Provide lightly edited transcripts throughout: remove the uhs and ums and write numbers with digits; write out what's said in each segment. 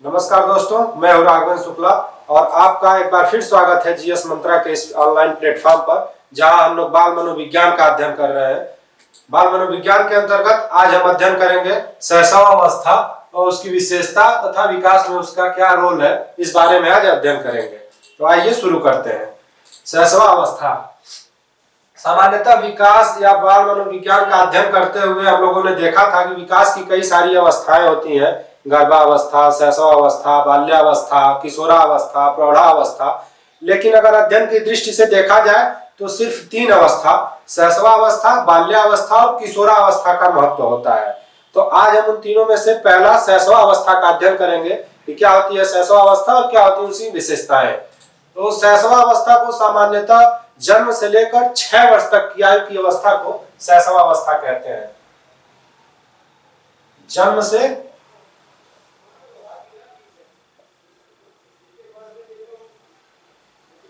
नमस्कार दोस्तों, मैं हूं राघवेंद्र शुक्ला और आपका एक बार फिर स्वागत है जीएस मंत्रा के इस ऑनलाइन प्लेटफॉर्म पर, जहां हम लोग बाल मनोविज्ञान का अध्ययन कर रहे हैं। बाल मनोविज्ञान के अंतर्गत आज हम अध्ययन करेंगे शैशवावस्था और उसकी विशेषता तथा विकास में उसका क्या रोल है, इस बारे में आज अध्ययन करेंगे। तो आइए शुरू करते हैं। शैशवावस्था सामान्यतः विकास या बाल मनोविज्ञान का अध्ययन करते हुए हम लोगों ने देखा था कि विकास की कई सारी अवस्थाएं होती हैं। गर्भावस्था, शैशवावस्था, बाल्यावस्था, किशोरावस्था, प्रौढ़ावस्था। लेकिन अगर अध्ययन की दृष्टि से देखा जाए तो सिर्फ 3 अवस्था, शैशवावस्था, बाल्यावस्था और किशोरावस्था का महत्व होता है। तो आज हम उन तीनों में से पहला शैशवावस्था का अध्ययन करेंगे कि क्या होती है शैशवावस्था और क्या होती है उसकी विशेषताएं। तो शैशवावस्था को सामान्यतः जन्म से लेकर 6 वर्ष तक की आयु की अवस्था को शैशवावस्था कहते हैं। जन्म से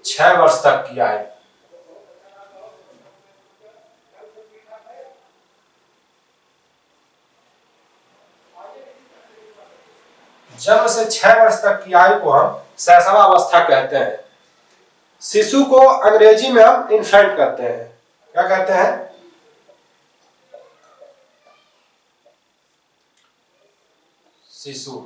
6 वर्ष तक की आयु। जन्म से 6 वर्ष तक की आयु को हम शैशवावस्था कहते हैं। शिशु को अंग्रेजी में हम इन्फेंट कहते हैं। क्या कहते हैं? शिशु।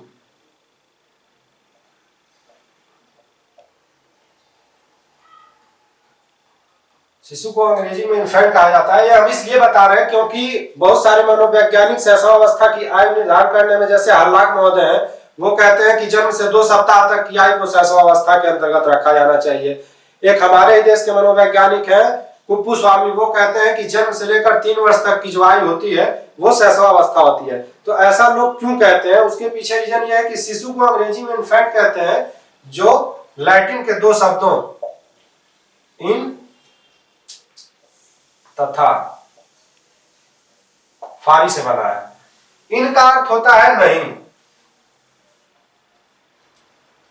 शिशु को अंग्रेजी में इन्फेंट कहा जाता है। ये हम इसलिए बता रहे हैं क्योंकि बहुत सारे मनोवैज्ञानिक शैशवावस्था की आयु निर्धारण करने में, जैसे हर्लॉक महोदय हैं, वो कहते हैं कि जन्म से 2 सप्ताह तक की आयु को शैशवावस्था के अंतर्गत रखा जाना चाहिए। एक हमारे ही देश के मनोवैज्ञानिक हैं कुप्पुस्वामी, वो कहते हैं कि जन्म से लेकर 3 वर्ष तक की जो आयु होती है वो शैशवावस्था होती है। तो ऐसा लोग क्यों कहते हैं, उसके पीछे रीजन ये है कि शिशु को अंग्रेजी में इन्फेंट कहते हैं, जो लैटिन के 2 शब्दों इन तथा फारी से बना है। इनका अर्थ होता है नहीं।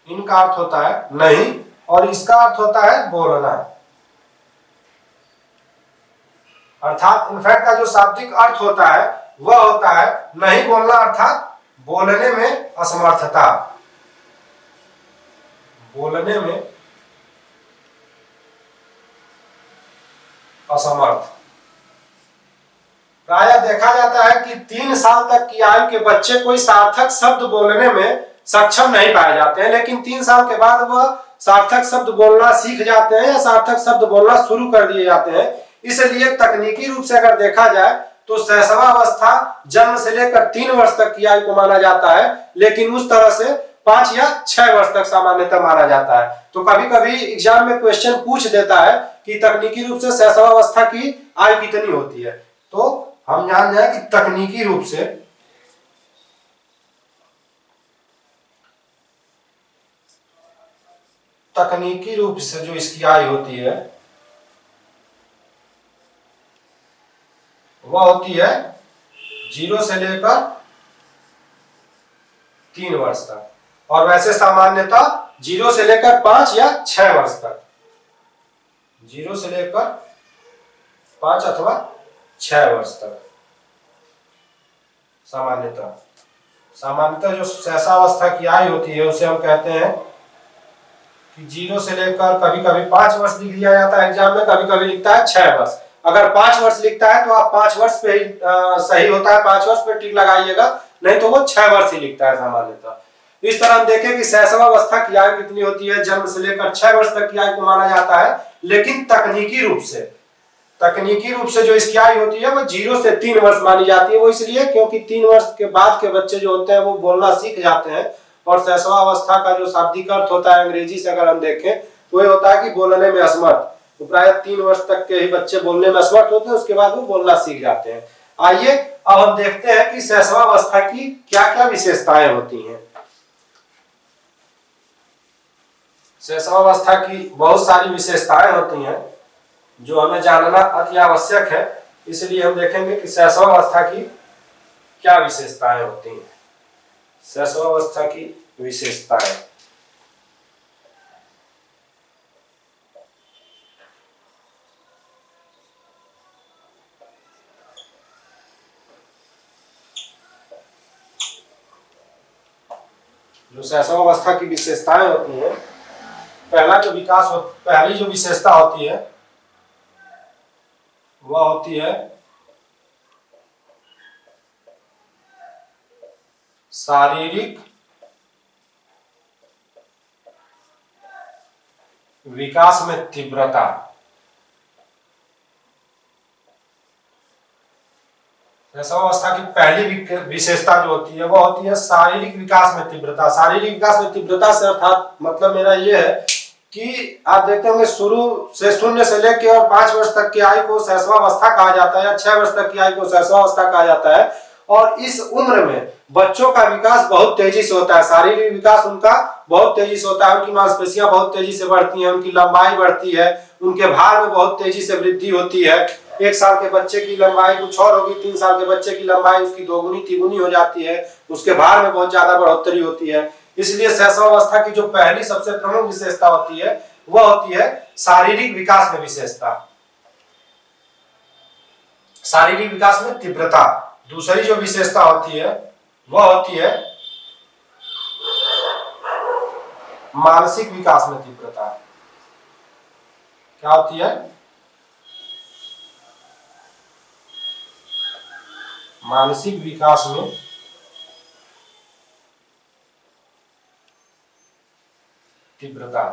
इनका अर्थ होता है नहीं और इसका अर्थ होता है बोलना। अर्थात इन्फैक्ट का जो शाब्दिक अर्थ होता है वह होता है नहीं बोलना, अर्थात बोलने में असमर्थता। बोलने में असमर्थ। प्रायः देखा जाता है कि 3 साल तक की आयु के बच्चे कोई सार्थक शब्द बोलने में सक्षम नहीं पाए जाते हैं, लेकिन 3 साल के बाद वह सार्थक शब्द बोलना सीख जाते हैं या सार्थक शब्द बोलना शुरू कर दिए जाते हैं। इसलिए तकनीकी रूप से अगर देखा जाए तो शैशवावस्था जन्म से लेकर 3 वर्ष तक की आयु को माना जाता है, लेकिन उस तरह से 5 या 6 वर्ष तक सामान्यतः माना जाता है। तो कभी कभी एग्जाम में क्वेश्चन पूछ देता है कि तकनीकी रूप से शैशवावस्था की आयु कितनी होती है। तो हम जान जाए कि तकनीकी रूप से जो इसकी आयु होती है वह होती है 0 से लेकर 3 वर्ष तक, और वैसे सामान्यतः 0 से लेकर 5 या 6 वर्ष तक। 0 से लेकर 5 अथवा 6 वर्ष तक सामान्यतः जो शैशवावस्था की आयु होती है उसे हम कहते हैं कि 0 से लेकर कभी कभी 5 वर्ष लिख दिया जाता है एग्जाम में, कभी कभी लिखता है 6 वर्ष। अगर 5 वर्ष लिखता है तो आप 5 वर्ष पे ही सही होता है, 5 वर्ष पे टिक लगाइएगा, नहीं तो वो 6 वर्ष ही लिखता है सामान्यतः। इस तरह हम देखें कि शैशवावस्था की आयु कितनी होती है। जन्म से लेकर 6 वर्ष तक की आयु को माना जाता है, लेकिन तकनीकी रूप से जो इसकी आयु होती है वो 0 से 3 वर्ष मानी जाती है। वो इसलिए क्योंकि 3 वर्ष के बाद के बच्चे जो होते हैं वो बोलना सीख जाते हैं, और शैशवावस्था का जो शाब्दिक अर्थ होता है अंग्रेजी से अगर हम देखें तो ये होता है कि बोलने में असमर्थ। तो प्राय 3 वर्ष तक के ही बच्चे बोलने में असमर्थ होते हैं, उसके बाद वो बोलना सीख जाते हैं। आइए अब हम देखते हैं कि शैशवावस्था की क्या क्या विशेषताएं होती हैं। शैशवावस्था की बहुत सारी विशेषताएं होती हैं जो हमें जानना अति आवश्यक है, इसलिए हम देखेंगे कि शैशवावस्था की क्या विशेषताएं होती हैं। शैशवावस्था की विशेषताएं। जो शैशवावस्था की विशेषताएं होती हैं, पहली जो विशेषता होती है वह होती है शारीरिक विकास में तीव्रता। शैशवावस्था की पहली विशेषता जो होती है वह होती है शारीरिक विकास में तीव्रता। शारीरिक विकास में तीव्रता से अर्थात मतलब मेरा ये है कि आप देखते होंगे शुरू से 0 से लेकर और 5 वर्ष तक की आयु को शैशवावस्था कहा जाता है, या 6 वर्ष तक की आयु को शैशवावस्था कहा जाता है। और इस उम्र में बच्चों का विकास बहुत तेजी से होता है, शारीरिक विकास उनका बहुत तेजी से होता है, उनकी मांसपेशियां बहुत तेजी से बढ़ती हैं, उनकी लंबाई बढ़ती है, उनके भार में बहुत तेजी से वृद्धि होती है। 1 साल के बच्चे की लंबाई कुछ और होगी, 3 साल के बच्चे की लंबाई उसकी 2 गुनी 3 गुनी हो जाती है, उसके भार में बहुत ज्यादा बढ़ोतरी होती है। इसलिए शैशवावस्था की जो पहली सबसे प्रमुख विशेषता होती है वह होती है शारीरिक विकास में विशेषता, शारीरिक विकास में तीव्रता। दूसरी जो विशेषता होती है वह होती है मानसिक विकास में तीव्रता। क्या होती है? मानसिक विकास में तीव्रता।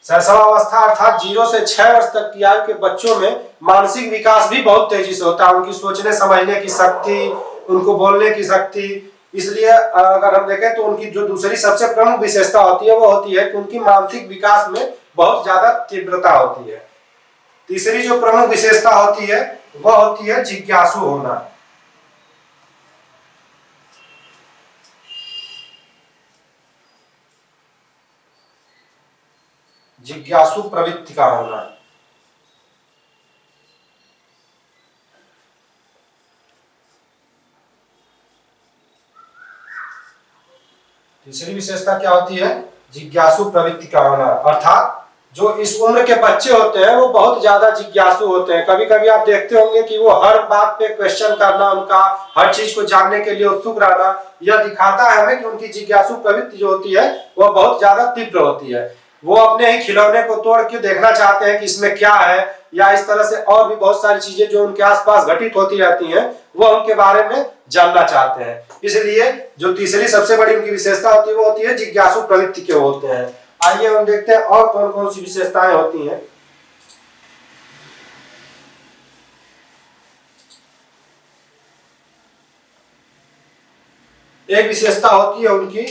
शैशवावस्था अर्थात 0 से 6 वर्ष तक की आयु के बच्चों में मानसिक विकास भी बहुत तेजी से होता है, उनकी सोचने समझने की शक्ति, उनको बोलने की शक्ति। इसलिए अगर हम देखें तो उनकी जो दूसरी सबसे प्रमुख विशेषता होती है वो होती है कि उनकी मानसिक विकास में बहुत ज्यादा तीव्रता होती है। तीसरी जो प्रमुख विशेषता होती है वह होती है जिज्ञासु होना। जिज्ञासु प्रवृत्ति का होना। तीसरी विशेषता क्या होती है? जिज्ञासु प्रवृत्ति का होना। अर्थात जो इस उम्र के बच्चे होते हैं वो बहुत ज्यादा जिज्ञासु होते हैं। कभी कभी आप देखते होंगे कि वो हर बात पे क्वेश्चन करना, उनका हर चीज को जानने के लिए उत्सुक रहना, यह दिखाता है हमें कि उनकी जिज्ञासु प्रवृत्ति जो होती है वह बहुत ज्यादा तीव्र होती है। वो अपने ही खिलौने को तोड़ के देखना चाहते हैं कि इसमें क्या है, या इस तरह से और भी बहुत सारी चीजें जो उनके आसपास घटित होती रहती हैं वो उनके बारे में जानना चाहते हैं। इसलिए जो तीसरी सबसे बड़ी उनकी विशेषता होती है वो होती है जिज्ञासु प्रवृत्ति के होते हैं। आइए हम देखते हैं और कौन कौन सी विशेषताएं होती हैं। एक विशेषता होती है उनकी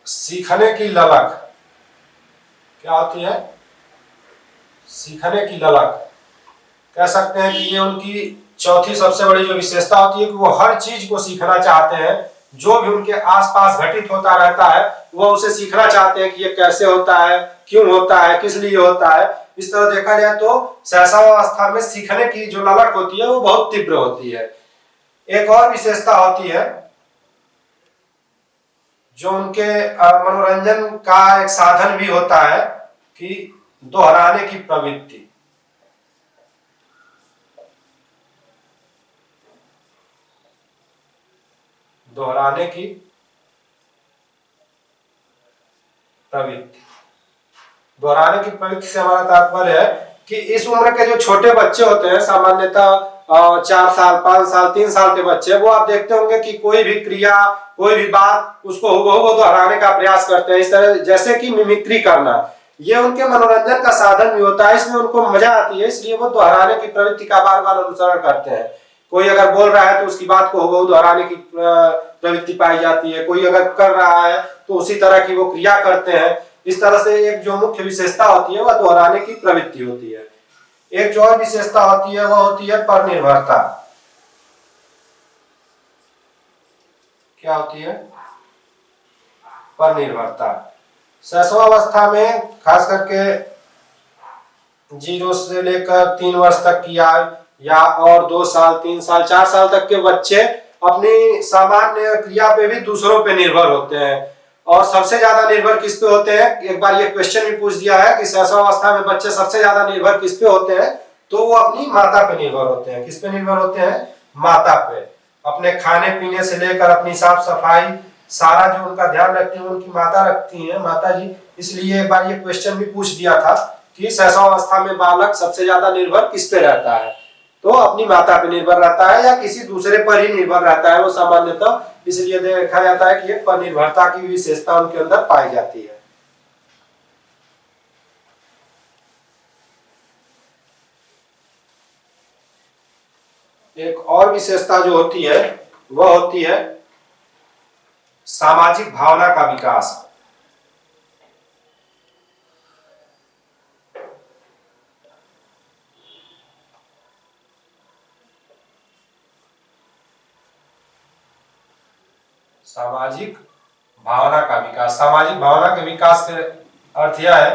सीखने की ललक। क्या होती है? सीखने की ललक। कह सकते हैं कि ये उनकी चौथी सबसे बड़ी जो विशेषता होती है कि वो हर चीज को सीखना चाहते हैं। जो भी उनके आसपास घटित होता रहता है वो उसे सीखना चाहते हैं कि ये कैसे होता है, क्यों होता है, किस लिए होता है। इस तरह देखा जाए तो शैशवावस्था में सीखने की जो ललक होती है वो बहुत तीव्र होती है। एक और विशेषता होती है जो उनके मनोरंजन का एक साधन भी होता है कि दोहराने की प्रवृत्ति। दोहराने की प्रवृत्ति। दोहराने की प्रवृत्ति से हमारा तात्पर्य है कि इस उम्र के जो छोटे बच्चे होते हैं, सामान्यतः 4 साल, 5 साल, 3 साल के बच्चे, वो आप देखते होंगे कि कोई भी क्रिया, कोई भी बात उसको हुबहू दोहराने का प्रयास करते हैं। इस तरह जैसे कि मिमिक्री करना, ये उनके मनोरंजन का साधन भी होता है, इसमें उनको मजा आती है, इसलिए वो दोहराने की प्रवृत्ति का बार बार अनुसरण करते हैं। कोई अगर बोल रहा है तो उसकी बात को हुबहू दोहराने की प्रवृत्ति पाई जाती है, कोई अगर कर रहा है तो उसी तरह की वो क्रिया करते हैं। इस तरह से एक जो मुख्य विशेषता होती है वह दोहराने की प्रवृत्ति होती है। एक जो और विशेषता होती है वह होती है परनिर्भरता। क्या होती है? परनिर्भरता। शैशवावस्था में खास करके 0 से लेकर 3 वर्ष तक की आयु, या और 2 साल, 3 साल, 4 साल तक के बच्चे अपनी सामान्य क्रिया पे भी दूसरों पे निर्भर होते हैं। और सबसे ज्यादा निर्भर किस पे होते हैं? एक बार ये क्वेश्चन भी पूछ दिया है कि शैशवावस्था में बच्चे सबसे ज्यादा निर्भर किस पे होते हैं, तो वो अपनी माता पे निर्भर होते हैं। किस पे निर्भर होते हैं? माता पे। अपने खाने पीने से लेकर अपनी साफ सफाई सारा जो उनका ध्यान रखती है उनकी माता रखती है, माता जी। इसलिए एक बार ये क्वेश्चन भी पूछ दिया था कि शैशवावस्था में बालक सबसे ज्यादा निर्भर किस पे रहता है, तो अपनी माता पे निर्भर रहता है या किसी दूसरे पर ही निर्भर रहता है वो सामान्यतः। इसलिए देखा जाता है कि एक पर निर्भरता की विशेषता उनके अंदर पाई जाती है। एक और विशेषता जो होती है वह होती है सामाजिक भावना का विकास। सामाजिक भावना का विकास, सामाजिक भावना के विकास से अर्थ यह है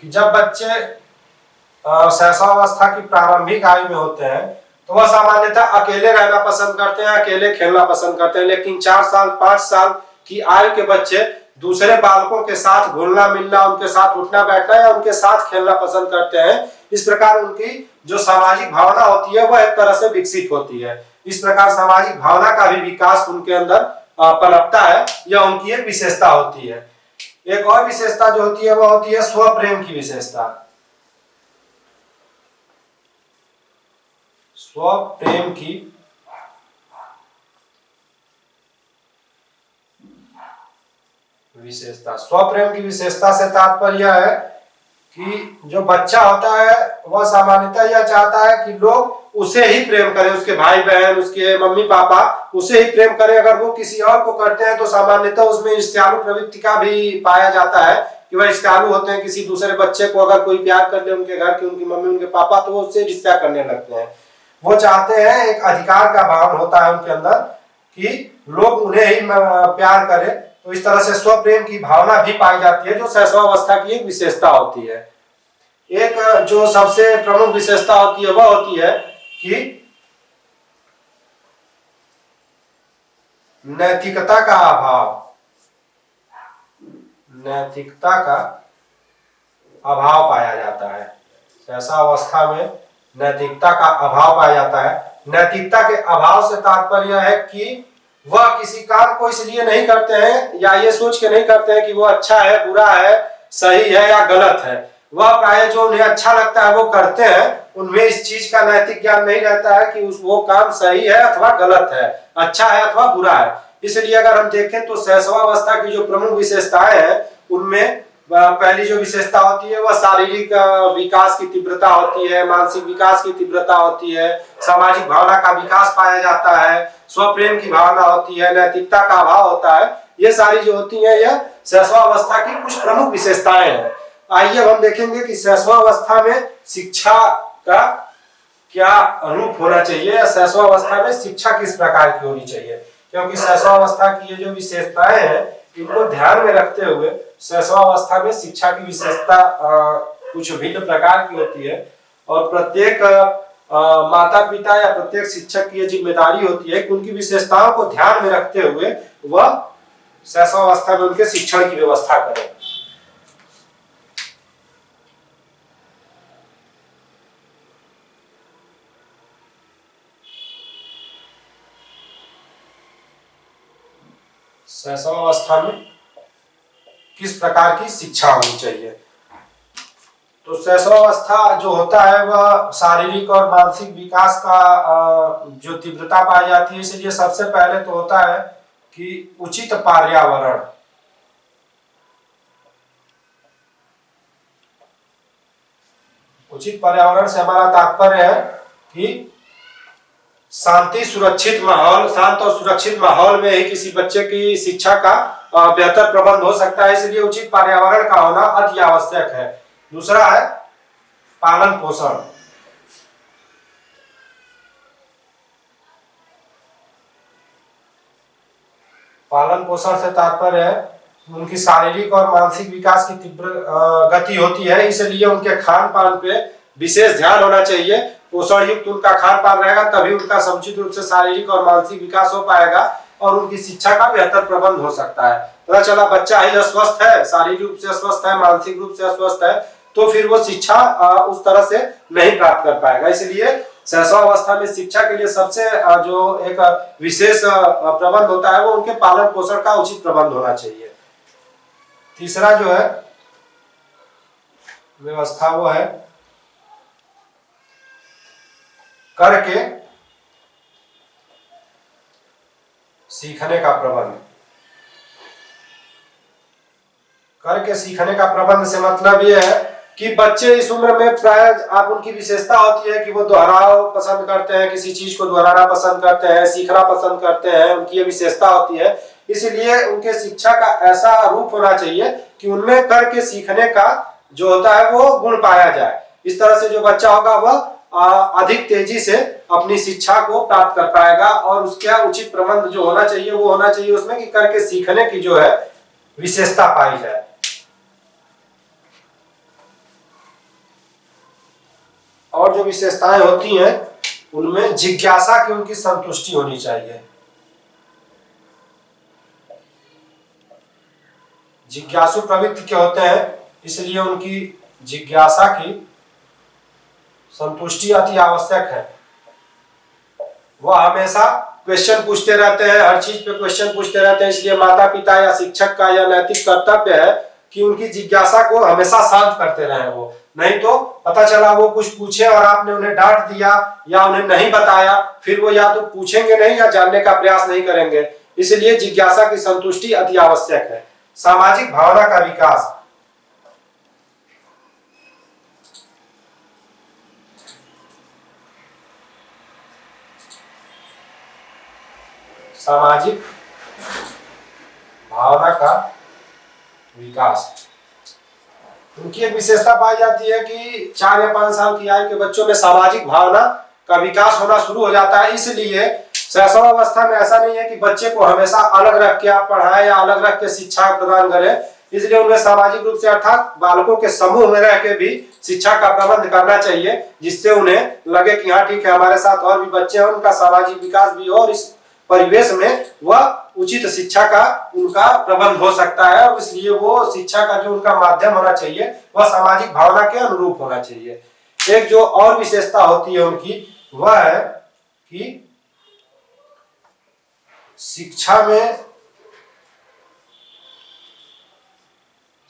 कि जब बच्चे शैशवावस्था की प्रारंभिक आयु में होते हैं तो वह सामान्यतः अकेले रहना पसंद करते हैं, अकेले खेलना पसंद करते हैं। लेकिन 4 साल 5 साल की आयु के बच्चे दूसरे बालकों के साथ घुलना मिलना, उनके साथ उठना बैठना या उनके साथ खेलना पसंद करते हैं। इस प्रकार उनकी जो सामाजिक भावना होती है वह एक तरह से विकसित होती है। इस प्रकार सामाजिक भावना का भी विकास उनके अंदर पनपता है, यह उनकी एक विशेषता होती है। एक और विशेषता जो होती है वह होती है स्वप्रेम की विशेषता। स्वप्रेम की विशेषता, स्वप्रेम की विशेषता से तात्पर्य यह है कि जो बच्चा होता है वह सामान्यतः यह चाहता है कि लोग उसे ही प्रेम करें, उसके भाई बहन, उसके मम्मी पापा उसे ही प्रेम करें। अगर वो किसी और को करते हैं तो सामान्यतः उसमें ईर्ष्यालु प्रवृत्ति का भी पाया जाता है कि वह ईर्ष्यालु होते हैं। किसी दूसरे बच्चे को अगर कोई प्यार कर ले, उनके घर की उनकी मम्मी उनके पापा, तो वो उससे ईर्ष्या करने लगते हैं। वो चाहते हैं, एक अधिकार का भाव होता है उनके अंदर कि लोग उन्हें ही प्यार करें। तो इस तरह से स्वप्रेम की भावना भी पाई जाती है जो शैशवावस्था की एक विशेषता होती है। एक जो सबसे प्रमुख विशेषता होती है वह होती है कि नैतिकता का अभाव, नैतिकता का अभाव पाया जाता है। शैशवावस्था में नैतिकता का अभाव पाया जाता है। नैतिकता के अभाव से तात्पर्य है कि वह किसी काम को इसलिए नहीं करते हैं या ये सोच के नहीं करते हैं कि वो अच्छा है, बुरा है, सही है या गलत है। वह प्राय जो उन्हें अच्छा लगता है वो करते हैं। उनमें इस चीज का नैतिक ज्ञान नहीं रहता है कि वो काम सही है अथवा गलत है, अच्छा है अथवा बुरा है। इसलिए अगर हम देखें तो शैशवावस्था की जो प्रमुख विशेषताएं हैं उनमें पहली जो विशेषता होती है वह शारीरिक विकास की तीव्रता होती है, मानसिक विकास की तीव्रता होती है, सामाजिक भावना का विकास पाया जाता है, स्वप्रेम की भावना होती है, नैतिकता का अभाव होता है। ये सारी जो होती है यह शैशवावस्था की कुछ प्रमुख विशेषताएं हैं। आइए हम देखेंगे कि शैशवावस्था में शिक्षा का क्या रूप होना चाहिए या शैशवावस्था में शिक्षा किस प्रकार की होनी चाहिए। क्योंकि शैशवावस्था की ये जो विशेषताएं हैं इनको ध्यान में रखते हुए शैशवावस्था में शिक्षा की विशेषता कुछ भिन्न प्रकार की होती है और प्रत्येक माता पिता या प्रत्येक शिक्षक की ये जिम्मेदारी होती है कि उनकी विशेषताओं को ध्यान में रखते हुए वह शैशवावस्था में उनके शिक्षण की व्यवस्था करें। शैशवावस्था में किस प्रकार की शिक्षा होनी चाहिए। तो शैशवावस्था जो होता है वह शारीरिक और मानसिक विकास का जो तीव्रता पाई जाती है। इसलिए सबसे पहले तो होता है कि उचित पर्यावरण, उचित पर्यावरण से हमारा तात्पर्य है कि शांति सुरक्षित माहौल, शांत और सुरक्षित माहौल में ही किसी बच्चे की शिक्षा का बेहतर प्रबंध हो सकता है। इसलिए उचित पर्यावरण का होना अति आवश्यक है। दूसरा है पालन पोषण। पालन पोषण से तात्पर्य है उनकी शारीरिक और मानसिक विकास की तीव्र गति होती है। इसलिए उनके खान पान पे विशेष ध्यान होना चाहिए। पोषण युक्त उनका खान पान रहेगा तभी उनका समुचित रूप से शारीरिक और मानसिक विकास हो पाएगा और उनकी शिक्षा का बेहतर प्रबंध हो सकता है। पता चला बच्चा ही अस्वस्थ है, शारीरिक रूप से अस्वस्थ है, मानसिक रूप से अस्वस्थ है, तो फिर वो शिक्षा उस तरह से नहीं प्राप्त कर पाएगा। इसलिए शैशवावस्था में शिक्षा के लिए सबसे जो एक विशेष प्रबंध होता है वो उनके पालन पोषण का उचित प्रबंध होना चाहिए। तीसरा जो है व्यवस्था वो है करके सीखने का प्रबंध। करके सीखने का प्रबंध से मतलब ये है कि बच्चे इस उम्र में प्राय आप उनकी विशेषता होती है कि वो दोहराव पसंद करते हैं, किसी चीज को दोहराना पसंद करते हैं, सीखना पसंद करते हैं, उनकी ये विशेषता होती है। इसलिए उनके शिक्षा का ऐसा रूप होना चाहिए कि उनमें करके सीखने का जो होता है वो गुण पाया जाए। इस तरह से जो बच्चा होगा वह अधिक तेजी से अपनी शिक्षा को प्राप्त कर पाएगा और उसका उचित प्रबंध जो होना चाहिए वो होना चाहिए उसमें कि करके सीखने की जो है विशेषता पाई जाए। और जो विशेषताएं होती हैं उनमें जिज्ञासा की उनकी संतुष्टि होनी चाहिए। जिज्ञासु प्रवृत्ति के होते हैं, इसलिए उनकी जिज्ञासा की संतुष्टि अति आवश्यक है। वह हमेशा क्वेश्चन पूछते रहते हैं, हर चीज पे क्वेश्चन पूछते रहते हैं। इसलिए माता पिता या शिक्षक का यह नैतिक कर्तव्य है कि उनकी जिज्ञासा को हमेशा शांत करते रहें। वो नहीं तो पता चला वो कुछ पूछे और आपने उन्हें डांट दिया या उन्हें नहीं बताया, फिर वो या तो पूछेंगे नहीं या जानने का प्रयास नहीं करेंगे। इसलिए जिज्ञासा की संतुष्टि अति आवश्यक है। सामाजिक भावना का विकास। सामाजिक भावना का विकास उनकी एक विशेषता पाई जाती है कि 4 या 5 साल की आयु के बच्चों में सामाजिक भावना का विकास होना शुरू हो जाता है। इसलिए शैशवावस्था में ऐसा नहीं है कि बच्चे को हमेशा अलग रख के आप पढ़ाएं या अलग रख के शिक्षा प्रदान करें। इसलिए उन्हें सामाजिक रूप से अर्थात बालकों के समूह में रह के भी शिक्षा का प्रबंध करना चाहिए, जिससे उन्हें लगे कि हाँ ठीक है हमारे साथ और भी बच्चे हैं, उनका सामाजिक विकास भी हो और इस परिवेश में वह उचित शिक्षा का उनका प्रबंध हो सकता है। और इसलिए वो शिक्षा का जो उनका माध्यम होना चाहिए वह सामाजिक भावना के अनुरूप होना चाहिए। एक जो और विशेषता होती है उनकी वह है कि शिक्षा में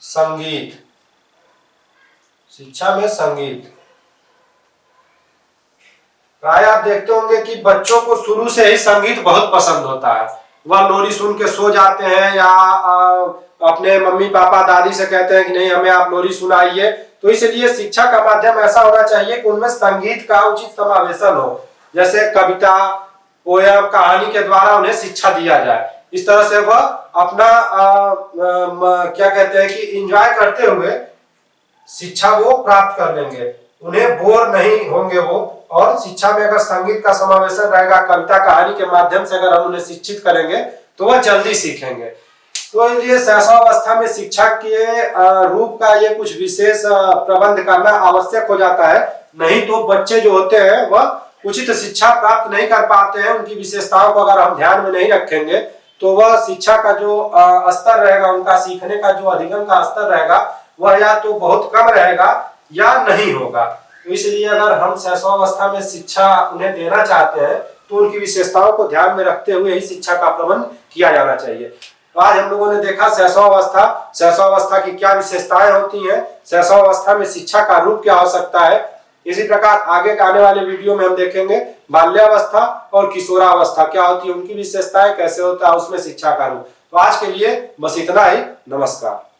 संगीत। शिक्षा में संगीत प्राय आप देखते होंगे कि बच्चों को शुरू से ही संगीत बहुत पसंद होता है। वह लोरी सुन के सो जाते हैं या अपने मम्मी पापा दादी से कहते हैं कि नहीं हमें आप लोरी सुनाइए। तो इसलिए शिक्षा का माध्यम ऐसा होना चाहिए कि उनमें संगीत का उचित समावेशन हो, जैसे कविता, पोयम, कहानी के द्वारा उन्हें शिक्षा दिया जाए। इस तरह से वह अपना क्या कहते हैं कि एंजॉय करते हुए शिक्षा वो प्राप्त कर लेंगे, उन्हें बोर नहीं होंगे वो। और शिक्षा में अगर संगीत का समावेशन रहेगा, कविता कहानी के माध्यम से अगर हम उन्हें शिक्षित करेंगे तो वह जल्दी सीखेंगे। तो ये शैशवावस्था में शिक्षा के रूप का ये कुछ विशेष प्रबंध करना आवश्यक हो जाता है, नहीं तो बच्चे जो होते हैं वह उचित शिक्षा प्राप्त नहीं कर पाते हैं। उनकी विशेषताओं को अगर हम ध्यान में नहीं रखेंगे तो वह शिक्षा का जो स्तर रहेगा, उनका सीखने का जो अधिगम का स्तर रहेगा वह या तो बहुत कम रहेगा या नहीं होगा। तो इसलिए अगर हम शैशवावस्था में शिक्षा उन्हें देना चाहते हैं तो उनकी विशेषताओं को ध्यान में रखते हुए ही शिक्षा का प्रबंध किया जाना चाहिए। तो आज हम लोगों ने देखा शैशवावस्था की क्या विशेषताएं होती हैं, शैशवावस्था में शिक्षा का रूप क्या हो सकता है। इसी प्रकार आगे आने वाले वीडियो में हम देखेंगे बाल्यावस्था और किशोरावस्था क्या होती है, उनकी विशेषताएं कैसे होता है, उसमें शिक्षा का रूप। तो आज के लिए बस इतना ही। नमस्कार।